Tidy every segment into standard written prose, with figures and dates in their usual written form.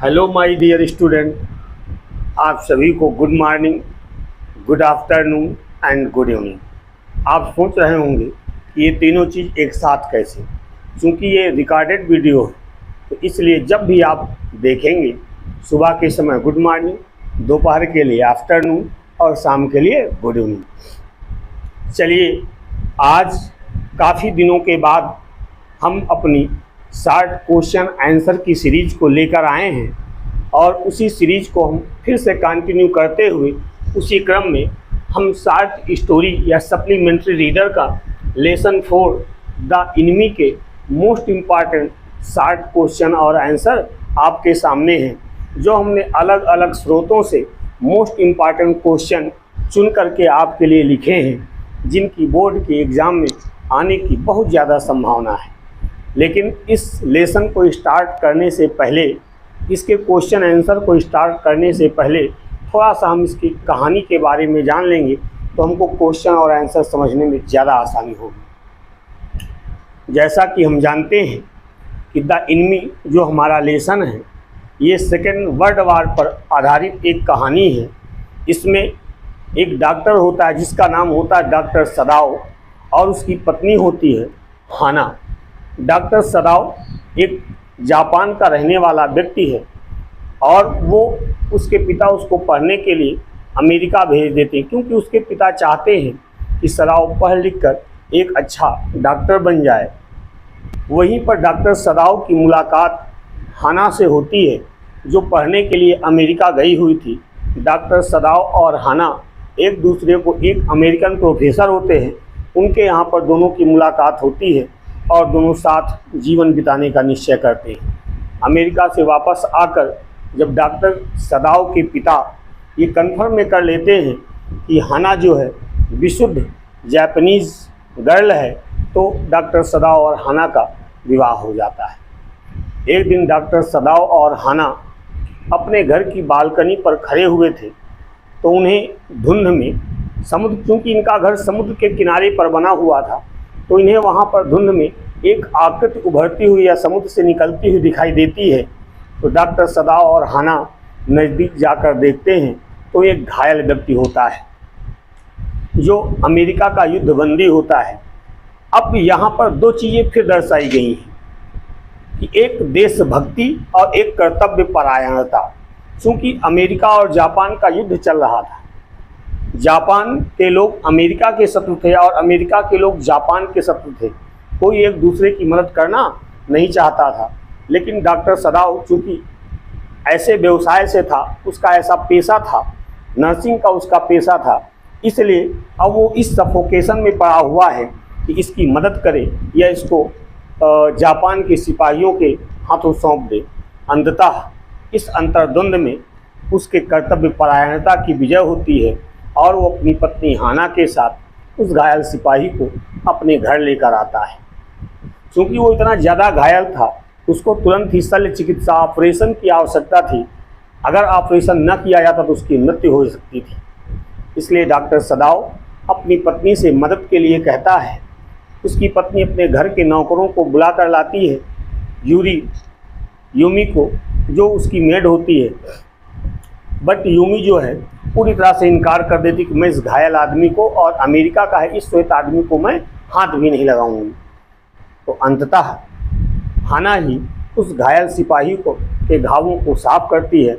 Hello my dear student. आप सभी को good morning, good afternoon and good evening. आप सोच रहे होंगे कि ये तीनों चीज़ एक साथ कैसे, क्योंकि ये रिकॉर्डेड वीडियो है, तो इसलिए जब भी आप देखेंगे सुबह के समय गुड मॉर्निंग, दोपहर के लिए आफ्टरनून और शाम के लिए गुड इवनिंग। चलिए, आज काफ़ी दिनों के बाद हम अपनी शार्ट क्वेश्चन आंसर की सीरीज को लेकर आए हैं और उसी सीरीज को हम फिर से कंटिन्यू करते हुए उसी क्रम में हम शार्ट स्टोरी या सप्लीमेंट्री रीडर का लेसन 4 द एनिमी के मोस्ट इम्पॉर्टेंट शार्ट क्वेश्चन और आंसर आपके सामने हैं, जो हमने अलग अलग स्रोतों से मोस्ट इम्पॉर्टेंट क्वेश्चन चुन करके आपके लिए लिखे हैं, जिनकी बोर्ड के एग्ज़ाम में आने की बहुत ज़्यादा संभावना है। लेकिन इस लेसन को स्टार्ट करने से पहले, इसके क्वेश्चन आंसर को स्टार्ट करने से पहले थोड़ा सा हम इसकी कहानी के बारे में जान लेंगे, तो हमको क्वेश्चन और आंसर समझने में ज़्यादा आसानी होगी। जैसा कि हम जानते हैं कि द एनिमी जो हमारा लेसन है, ये सेकेंड वर्ल्ड वार पर आधारित एक कहानी है। इसमें एक डॉक्टर होता है जिसका नाम होता है डॉक्टर सदाव, और उसकी पत्नी होती है हाना। डॉक्टर सदाव एक जापान का रहने वाला व्यक्ति है और वो उसके पिता उसको पढ़ने के लिए अमेरिका भेज देते हैं, क्योंकि उसके पिता चाहते हैं कि सदाव पढ़ लिख कर एक अच्छा डॉक्टर बन जाए। वहीं पर डॉक्टर सदाव की मुलाकात हाना से होती है, जो पढ़ने के लिए अमेरिका गई हुई थी। डॉक्टर सदाव और हाना एक दूसरे को, एक अमेरिकन प्रोफेसर होते हैं, उनके यहाँ पर दोनों की मुलाकात होती है और दोनों साथ जीवन बिताने का निश्चय करते हैं। अमेरिका से वापस आकर जब डॉक्टर सदाव के पिता ये कन्फर्म में कर लेते हैं कि हाना जो है विशुद्ध जापानीज़ गर्ल है, तो डॉक्टर सदाव और हाना का विवाह हो जाता है। एक दिन डॉक्टर सदाव और हाना अपने घर की बालकनी पर खड़े हुए थे, तो उन्हें धुंध में समुद्र, क्योंकि इनका घर समुद्र के किनारे पर बना हुआ था, तो इन्हें वहाँ पर धुंध में एक आकृति उभरती हुई या समुद्र से निकलती हुई दिखाई देती है। तो डॉक्टर सदाव और हाना नज़दीक जाकर देखते हैं, तो एक घायल व्यक्ति होता है जो अमेरिका का युद्धबंदी होता है। अब यहाँ पर दो चीज़ें फिर दर्शाई गई हैं कि एक देशभक्ति और एक कर्तव्य परायणता। चूँकि अमेरिका और जापान का युद्ध चल रहा था, जापान के लोग अमेरिका के शत्रु थे और अमेरिका के लोग जापान के शत्रु थे। कोई एक दूसरे की मदद करना नहीं चाहता था, लेकिन डॉक्टर सदाव चूँकि ऐसे व्यवसाय से था, उसका ऐसा पेशा था, नर्सिंग का उसका पेशा था, इसलिए अब वो इस सफोकेशन में पड़ा हुआ है कि इसकी मदद करे या इसको जापान के सिपाहियों के हाथों सौंप दे। अंततः इस अंतर्द्वंद में उसके कर्तव्य परायणता की विजय होती है और वो अपनी पत्नी हाना के साथ उस घायल सिपाही को अपने घर लेकर आता है। क्योंकि वो इतना ज़्यादा घायल था, उसको तुरंत ही शल्य चिकित्सा ऑपरेशन की आवश्यकता थी। अगर ऑपरेशन न किया जाता तो उसकी मृत्यु हो सकती थी। इसलिए डॉक्टर सदाव अपनी पत्नी से मदद के लिए कहता है। उसकी पत्नी अपने घर के नौकरों को बुला कर लाती है, यूमी को, जो उसकी मेड होती है। बट यूमी जो है पूरी तरह से इनकार कर देती कि मैं इस घायल आदमी को, और अमेरिका का है, इस श्वेत आदमी को मैं हाथ भी नहीं लगाऊंगी। तो अंततः हाना ही उस घायल सिपाही को के घावों को साफ करती है।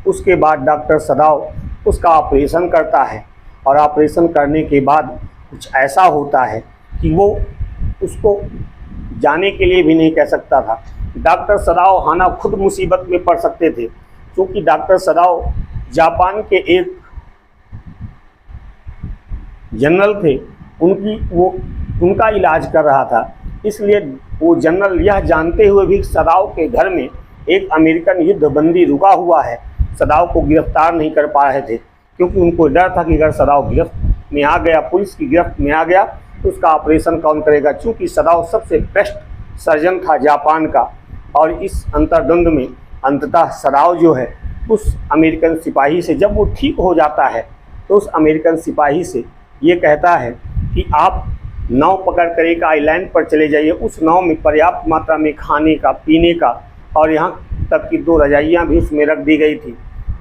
उसके बाद डॉक्टर सदाव उसका ऑपरेशन करता है, और ऑपरेशन करने के बाद कुछ ऐसा होता है कि वो उसको जाने के लिए भी नहीं कह सकता था। डॉक्टर सदाव हाना खुद मुसीबत में पड़ सकते थे, क्योंकि डॉक्टर सदाव जापान के एक जनरल थे, उनका इलाज कर रहा था। इसलिए वो जनरल यह जानते हुए भी सदाव के घर में एक अमेरिकन युद्धबंदी रुका हुआ है, सदाव को गिरफ्तार नहीं कर पा रहे थे, क्योंकि उनको डर था कि अगर सदाव गिरफ्त में आ गया, पुलिस की गिरफ्त में आ गया, तो उसका ऑपरेशन कौन करेगा। चूँकि सदाव सबसे बेस्ट सर्जन था जापान का, और इस अंतर्द्वंद में अंततः सदाव जो है उस अमेरिकन सिपाही से, जब वो ठीक हो जाता है, तो उस अमेरिकन सिपाही से ये कहता है कि आप नाव पकड़ कर एक आइलैंड पर चले जाइए। उस नाव में पर्याप्त मात्रा में खाने का, पीने का और यहाँ तक कि 2 रजाइयाँ भी उसमें रख दी गई थी।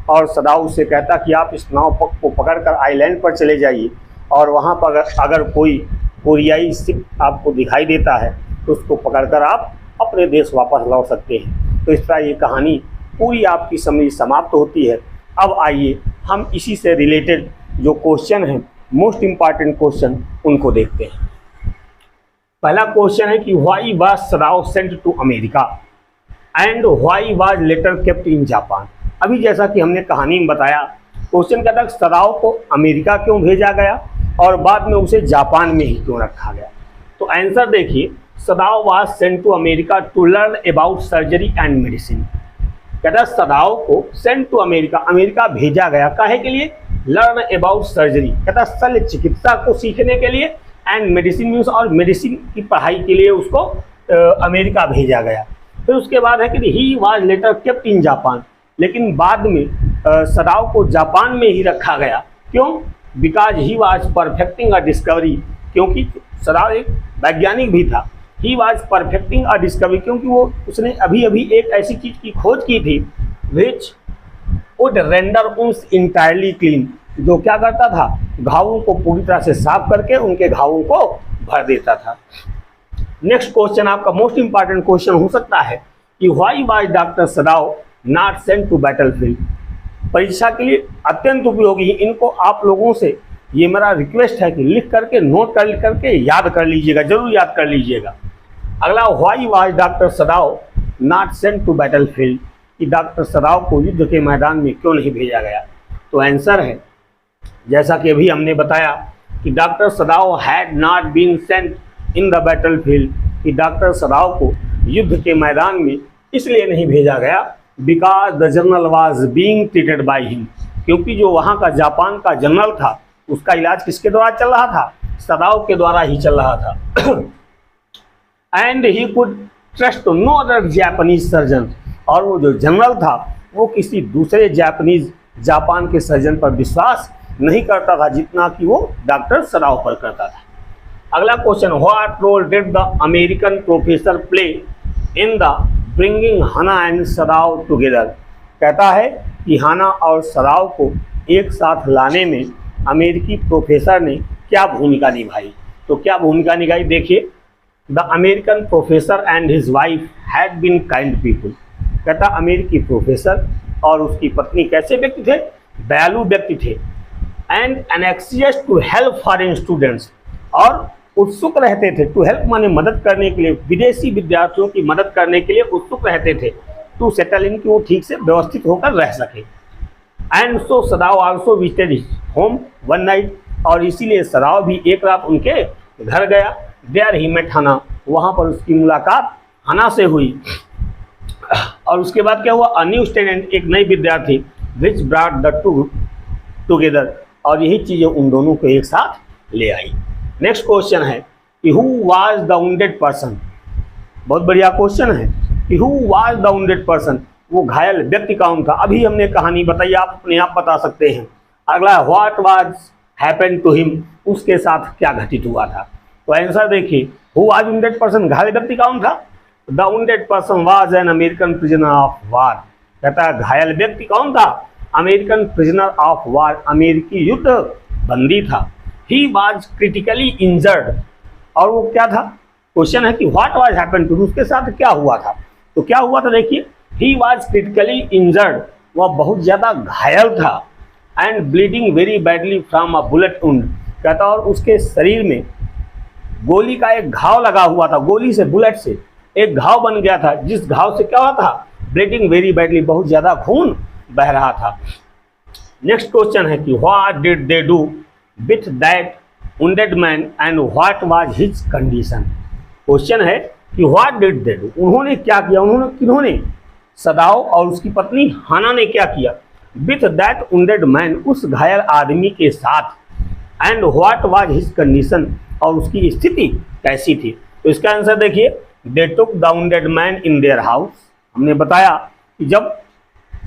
और सदाऊ उससे कहता कि आप इस नाव को पकड़कर आइलैंड पर चले जाइए और वहाँ पर अगर कोई कोरियाई शिप आपको दिखाई देता है तो उसको पकड़कर आप अपने देश वापस लौट सकते हैं। तो इस तरह ये कहानी पूरी आपकी समझ समाप्त होती है। अब आइए हम इसी से रिलेटेड जो क्वेश्चन हैं, मोस्ट इम्पॉर्टेंट क्वेश्चन, उनको देखते हैं। पहला क्वेश्चन है कि why was Sadao sent to America and why was later kept in Japan. अभी जैसा कि हमने कहानी में बताया, क्वेश्चन कहता है सदाओ को अमेरिका क्यों भेजा गया और बाद में उसे जापान में ही क्यों रखा गया। तो आंसर देखिए, Sadao was sent to America to learn about surgery and medicine. कहता सदाओ को सेंट टू अमेरिका, अमेरिका भेजा गया काहे के लिए, लर्न अबाउट सर्जरी, कहता शल्य चिकित्सा को सीखने के लिए, एंड मेडिसिन मीन्स और मेडिसिन की पढ़ाई के लिए उसको अमेरिका भेजा गया। फिर उसके बाद है कि he was later kept in Japan, लेकिन बाद में सदाओ को जापान में ही रखा गया। क्यों, because he was perfecting a discovery, क्योंकि सदाओ एक वैज्ञानिक भी था। He was perfecting a discovery, क्योंकि वो उसने अभी अभी एक ऐसी चीज़ की खोज की थी विच वुड रेंडर उन्स इंटायरली क्लीन, जो क्या करता था, घावों को पूरी तरह से साफ करके उनके घावों को भर देता था। नेक्स्ट क्वेश्चन आपका मोस्ट इंपॉर्टेंट क्वेश्चन हो सकता है कि why was doctor Sadao not sent to battlefield. परीक्षा के लिए अत्यंत उपयोगी, इनको आप लोगों से ये मेरा रिक्वेस्ट है कि लिख करके नोट कर करके याद कर लीजिएगा, जरूर याद कर लीजिएगा। अगला, why was doctor Sadao not sent to battlefield, कि डॉक्टर सदाओ को युद्ध के मैदान में क्यों नहीं भेजा गया। तो आंसर है, जैसा कि अभी हमने बताया कि doctor Sadao had not been sent in the battlefield, कि डॉक्टर सदाओ को युद्ध के मैदान में इसलिए नहीं भेजा गया because the general was being treated by him, क्योंकि जो वहाँ का जापान का जनरल था उसका इलाज किसके द्वारा चल रहा था, सदाओ के द्वारा ही चल रहा था। And he could trust no other Japanese surgeon, और वो जो जनरल था वो किसी दूसरे जापान के सर्जन पर विश्वास नहीं करता था जितना कि वो डॉक्टर सदाओ पर करता था। अगला question, what role did the American professor play in the bringing Hana and Sadao together. कहता है कि हाना और सदाओ को एक साथ लाने में अमेरिकी प्रोफेसर ने क्या भूमिका निभाई। तो क्या भूमिका निभाई, देखिए, the American professor and his wife had been kind people. कहता अमेरिकी प्रोफेसर और उसकी पत्नी कैसे व्यक्ति थे, दयालु व्यक्ति थे। And anxious to help foreign students, और उत्सुक रहते थे, टू हेल्प माने मदद करने के लिए, विदेशी विद्यार्थियों की मदद करने के लिए उत्सुक रहते थे, टू सेटल इन, कि वो ठीक से व्यवस्थित होकर रह सके। And so Sadao also visited his home one night, और इसीलिए सदाओ भी एक रात उनके घर गया। देयर ही मेट हाना, वहाँ पर उसकी मुलाकात हाना से हुई। और उसके बाद क्या हुआ, अ न्यू स्टूडेंट, एक नई विद्यार्थी, which brought the two together, और यही चीज़ें उन दोनों को एक साथ ले आई। नेक्स्ट क्वेश्चन है कि who was the wounded person. बहुत बढ़िया क्वेश्चन है कि who was the wounded person, वो घायल व्यक्ति कौन था। अभी हमने कहानी बताई, आप अपने आप बता सकते हैं। अगला, what was happen to him, उसके साथ क्या घटित हुआ था। तो आंसर देखिए, हु वाज वुंडेड पर्सन, घायल व्यक्ति कौन था, the wounded person was an American prisoner of war. कहता है घायल व्यक्ति कौन था, अमेरिकन प्रिजनर ऑफ वार, अमेरिकी युद्ध बंदी था। ही वाज क्रिटिकली इंजर्ड, और वो क्या था, क्वेश्चन है कि व्हाट वाज हैपन टू, उसके साथ क्या हुआ था। तो क्या हुआ था, देखिए, ही वाज क्रिटिकली इंजर्ड, वह बहुत ज़्यादा घायल था। And bleeding very badly from a bullet wound, कहता और उसके शरीर में गोली का एक घाव लगा हुआ था, गोली से, बुलेट से एक घाव बन गया था, जिस घाव से क्या हुआ था, ब्लीडिंग वेरी बैडली, बहुत ज़्यादा खून बह रहा था। नेक्स्ट क्वेश्चन है कि what did they do with that wounded man and what was his condition. Question है कि व्हाट डिड दे डू, उन्होंने क्या किया, उन्होंने किन्होंने, सदाओ और उसकी पत्नी हाना ने क्या किया, विथ दैट वुंडेड मैन, उस घायल आदमी के साथ, and what was his condition, और उसकी स्थिति कैसी थी। तो इसका आंसर देखिए, they took the wounded man in their house. हमने बताया कि जब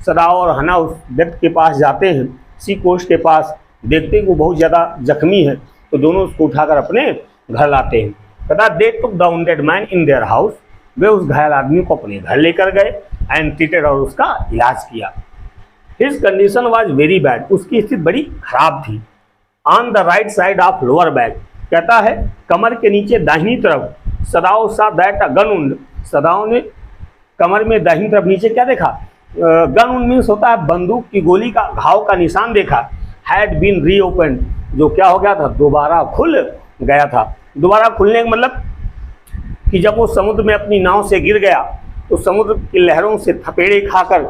सदाओ और हाना उस व्यक्ति के पास जाते हैं, सी कोस्ट के पास, देखते हैं वो बहुत ज़्यादा जख्मी है, तो दोनों उसको उठाकर अपने घर लाते हैं। कहता they took the wounded man in their house, वे उस घायल आदमी को अपने घर लेकर गए। एंड ट्रीटेड, और उसका इलाज किया। His condition was very bad, उसकी स्थिति बड़ी खराब थी। On the right side of lower back, कहता है कमर के नीचे दाहिनी तरफ, सदाओ सा दैट अ गन वुंड, सदाओ ने कमर में दाहिनी तरफ नीचे क्या देखा, गन वुंड मीन्स होता है बंदूक की गोली का घाव का निशान देखा। हैड बीन रीओपन, जो क्या हो गया था, दोबारा खुल गया था। दोबारा खुलने का मतलब कि जब वो समुद्र में अपनी नाव से गिर गया तो समुद्र की लहरों से थपेड़े खाकर,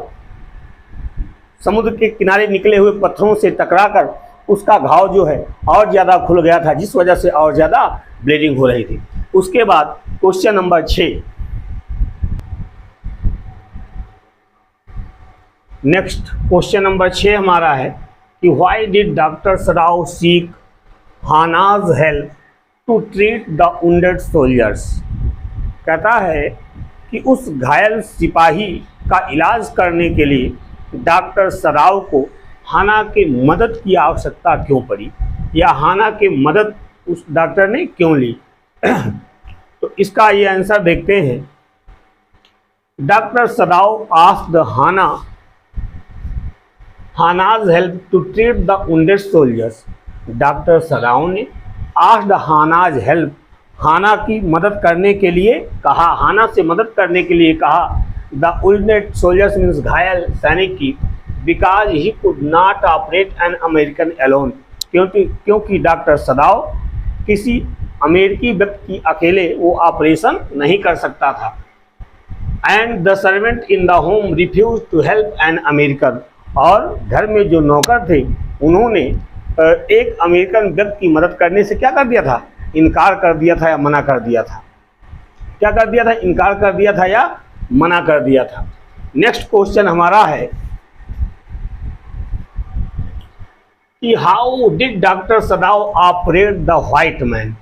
समुद्र के किनारे निकले हुए पत्थरों से टकराकर उसका घाव जो है और ज़्यादा खुल गया था, जिस वजह से और ज़्यादा ब्लीडिंग हो रही थी। उसके बाद question number 6, next question number 6 हमारा है कि why did doctor Sadao seek Hana's help to treat the wounded soldiers. कहता है कि उस घायल सिपाही का इलाज करने के लिए डॉक्टर सदाओ को हाना की मदद की आवश्यकता क्यों पड़ी, या हाना की मदद उस डॉक्टर ने क्यों ली। तो इसका ये आंसर देखते हैं। Doctor Sadao asked Hana's help to treat the wounded soldiers. Doctor Sadao ने आस्क्ड हानाज हेल्प, हाना की मदद करने के लिए कहा, हाना से मदद करने के लिए कहा द वुंडेड सोल्जर्स मीन्स घायल सैनिक की, because he could not operate an American alone, क्योंकि डॉक्टर सदाओ किसी अमेरिकी व्यक्ति की अकेले वो ऑपरेशन नहीं कर सकता था। And the servant in the home refuse to help an American, और घर में जो नौकर थे उन्होंने एक अमेरिकन व्यक्ति की मदद करने से क्या कर दिया था, इनकार कर दिया था या मना कर दिया था। क्या कर दिया था, इनकार कर दिया था या मना कर दिया था। नेक्स्ट क्वेश्चन हमारा है कि how did doctor Sadao operate the white man,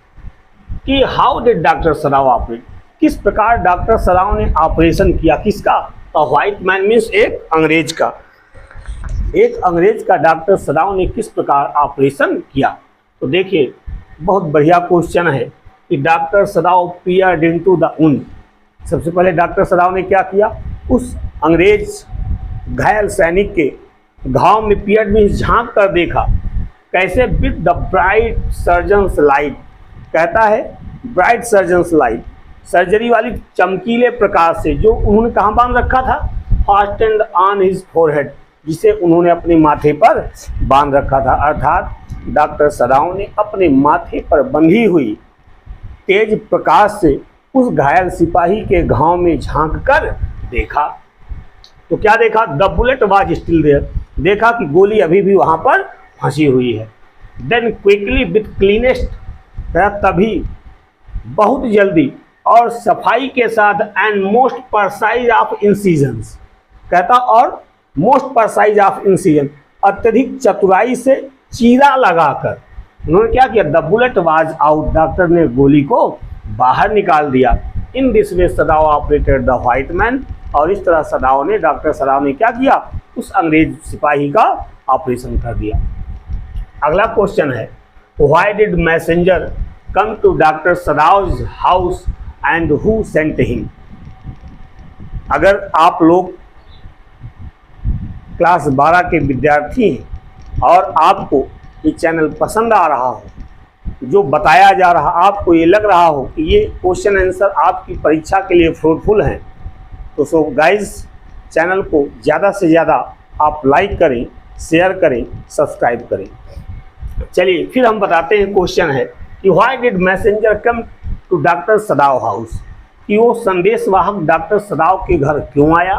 कि how did doctor Sadao operate, किस प्रकार डॉक्टर सदाओ ने ऑपरेशन किया, किसका, द व्हाइट मैन मीन्स एक अंग्रेज का, एक अंग्रेज का डॉक्टर सदाओ ने किस प्रकार ऑपरेशन किया। तो देखिए बहुत बढ़िया क्वेश्चन है कि doctor Sadao peered into the wound. सबसे पहले डॉक्टर सदाओ ने क्या किया, उस अंग्रेज घायल सैनिक के घाव में पीयर्ड में झांक कर देखा। कैसे, with the bright surgeons light, कहता है ब्राइट सर्जन्स लाइट, सर्जरी वाली चमकीले प्रकाश से, जो उन्होंने कहाँ बांध रखा था, फास्टेंड ऑन हिज फोरहेड, जिसे उन्होंने अपने माथे पर बांध रखा था। अर्थात डॉक्टर सदाओ ने अपने माथे पर बंधी हुई तेज प्रकाश से उस घायल सिपाही के घाव में झांक कर देखा। तो क्या देखा, the bullet was still there, देखा कि गोली अभी भी वहाँ पर फंसी हुई है। देन क्विकली विथ क्लीनेस्ट, तभी बहुत जल्दी और सफाई के साथ एंड मोस्ट परसाइज ऑफ इंसिजन्स, कहता और मोस्ट परसाइज ऑफ इंसिजन, अत्यधिक चतुराई से चीरा लगाकर उन्होंने क्या किया, the bullet was out, doctor ने गोली को बाहर निकाल दिया। In this way Sadao operated the white man, और इस तरह सदाओ ने, डॉक्टर सदाओ ने क्या किया, उस अंग्रेज सिपाही का ऑपरेशन कर दिया। अगला क्वेश्चन है why did messenger come to doctor Sadao's house and who sent him. अगर आप लोग क्लास 12 के विद्यार्थी हैं और आपको ये चैनल पसंद आ रहा हो, जो बताया जा रहा, आपको ये लग रहा हो कि ये क्वेश्चन आंसर आपकी परीक्षा के लिए फ्रूटफुल हैं, तो सो गाइस चैनल को ज़्यादा से ज़्यादा आप लाइक करें, शेयर करें, सब्सक्राइब करें। चलिए फिर हम बताते हैं, क्वेश्चन है कि why did messenger come to doctor Sadao house, कि वो संदेशवाहक डॉक्टर सदाओ के घर क्यों आया,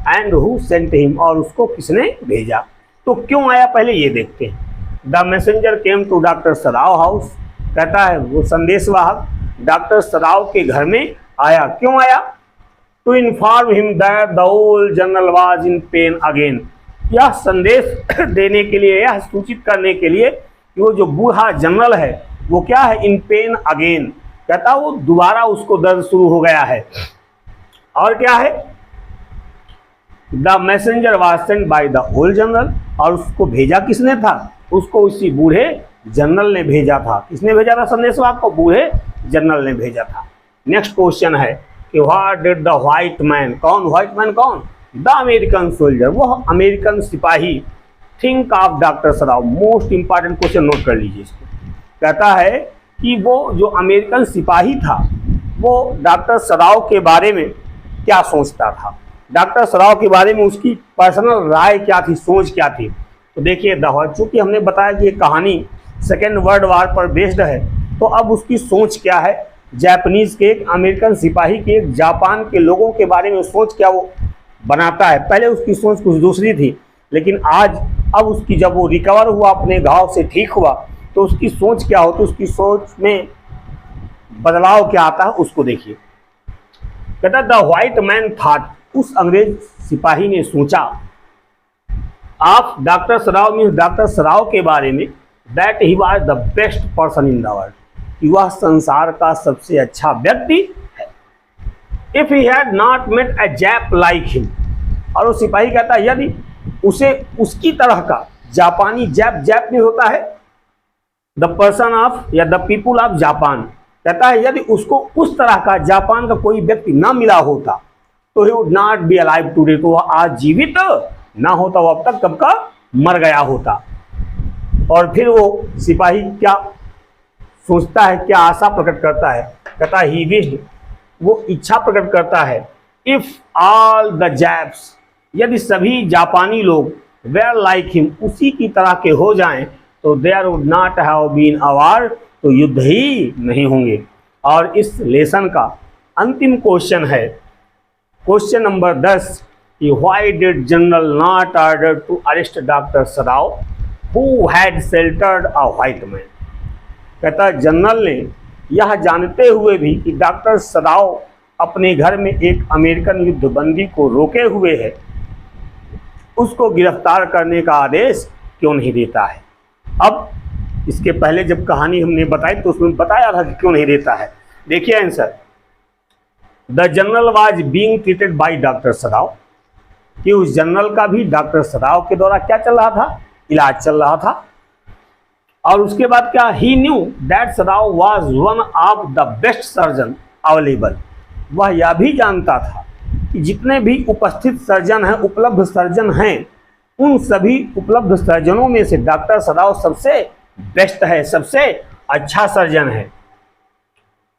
एंड हु सेंट हिम, और उसको किसने भेजा। तो क्यों आया पहले ये देखते हैं। The messenger came to doctor Sadao house, कहता है वो संदेशवाहक डॉक्टर सदाओ के घर में आया। क्यों आया, to inform him that the old general was in pain again, यह संदेश देने के लिए, यह सूचित करने के लिए कि वो जो बूढ़ा जनरल है वो क्या है, इन पेन अगेन, कहता वो दोबारा उसको दर्द शुरू हो गया है। और क्या है, the messenger was sent by the old general, और उसको भेजा किसने था, उसको उसी बूढ़े जनरल ने भेजा था। किसने भेजा था संदेशवाहक को, बूढ़े जनरल ने भेजा था। नेक्स्ट क्वेश्चन है कि what did the white man, कौन व्हाइट मैन, कौन, द अमेरिकन सोल्जर, वह अमेरिकन सिपाही, थिंक ऑफ डॉक्टर सराव। मोस्ट इंपॉर्टेंट क्वेश्चन नोट कर लीजिए इसको। कहता है कि वो जो अमेरिकन सिपाही था वो डॉक्टर सराव के बारे में क्या सोचता था, डॉक्टर सराव के बारे में उसकी पर्सनल राय क्या थी, सोच क्या थी। तो देखिए चूँकि हमने बताया कि ये कहानी सेकेंड वर्ल्ड वार पर बेस्ड है, तो अब उसकी सोच क्या है, जापानीज़ के एक अमेरिकन सिपाही के एक जापान के लोगों के बारे में सोच क्या वो बनाता है। पहले उसकी सोच कुछ दूसरी थी, लेकिन अब उसकी जब वो रिकवर हुआ, अपने घाव से ठीक हुआ, तो उसकी सोच क्या होती है, उसकी सोच में बदलाव क्या आता है उसको देखिए। कहता द व्हाइट मैन थॉट, उस अंग्रेज सिपाही ने सोचा, आप डॉक्टर सराव मीन्स डॉक्टर सराव के बारे में, that he was the best person in the world, कि वह संसार का सबसे अच्छा व्यक्ति है। If he had not met a Jap like him, और वो सिपाही कहता है यदि उसे उसकी तरह का जापानी, जैप में होता है द पर्सन ऑफ या द पीपुल ऑफ जापान, कहता है यदि उसको उस तरह का जापान का कोई व्यक्ति ना मिला होता तो he would not be alive today, तो वह आज जीवित ना होता, वो अब तक कब का मर गया होता। और फिर वो सिपाही क्या सोचता है, क्या आशा प्रकट करता है, कहता है ही विश्ड, वो इच्छा प्रकट करता है, इफ ऑल द जैप्स, यदि सभी जापानी लोग वेयर लाइक हिम, उसी की तरह के हो जाएं, तो there would not have been a war, तो युद्ध ही नहीं होंगे। और इस लेसन का अंतिम क्वेश्चन है क्वेश्चन नंबर 10 कि why did general not order to arrest doctor Sadao who had sheltered a white man. कहता जनरल ने यह जानते हुए भी कि डॉक्टर सराव अपने घर में एक अमेरिकन युद्धबंदी को रोके हुए है, उसको गिरफ्तार करने का आदेश क्यों नहीं देता है। अब इसके पहले जब कहानी हमने बताई तो उसमें बताया था कि क्यों नहीं देता है। देखिए answer, the general was being treated by doctor सराव, कि उस जनरल का भी डॉक्टर सराव के द्वारा क्या चल रहा था, इलाज चल रहा था। और उसके बाद क्या, ही न्यू दैट सराव was one of the best surgeon available, वह यह भी जानता था कि जितने भी उपस्थित सर्जन हैं, उपलब्ध सर्जन हैं, उन सभी उपलब्ध सर्जनों में से डॉक्टर सराव सबसे बेस्ट है, सबसे अच्छा सर्जन है।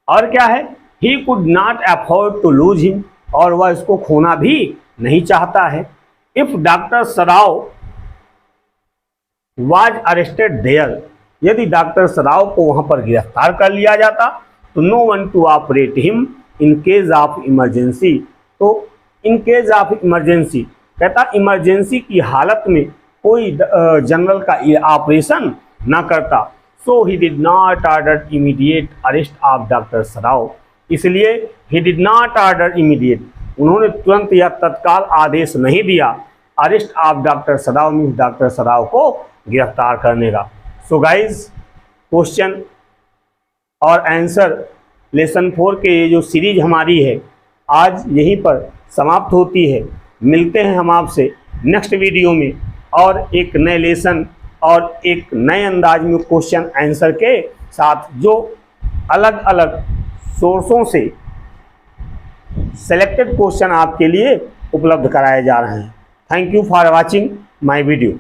और क्या है, he could not afford to lose him, और वह इसको खोना भी नहीं चाहता है। If doctor Sadao was arrested there, यदि डॉक्टर सराव को वहां पर गिरफ्तार कर लिया जाता तो no one to operate him in case of emergency, तो इन केस ऑफ इमरजेंसी, कहता इमरजेंसी की हालत में कोई जनरल का ऑपरेशन ना करता। So he did not order immediate arrest of doctor सराव, इसलिए ही डिड नॉट ऑर्डर इमीडिएट, उन्होंने तुरंत या तत्काल आदेश नहीं दिया अरेस्ट ऑफ डॉक्टर सराव मीन्स डॉक्टर सराव को गिरफ्तार करने का। सो गाइज क्वेश्चन और आंसर लेसन 4 के ये जो सीरीज हमारी है आज यहीं पर समाप्त होती है। मिलते हैं हम आपसे नेक्स्ट वीडियो में और एक नए लेसन और एक नए अंदाज में क्वेश्चन आंसर के साथ, जो अलग अलग सोर्सों से सेलेक्टेड क्वेश्चन आपके लिए उपलब्ध कराए जा रहे हैं। Thank you for watching my video.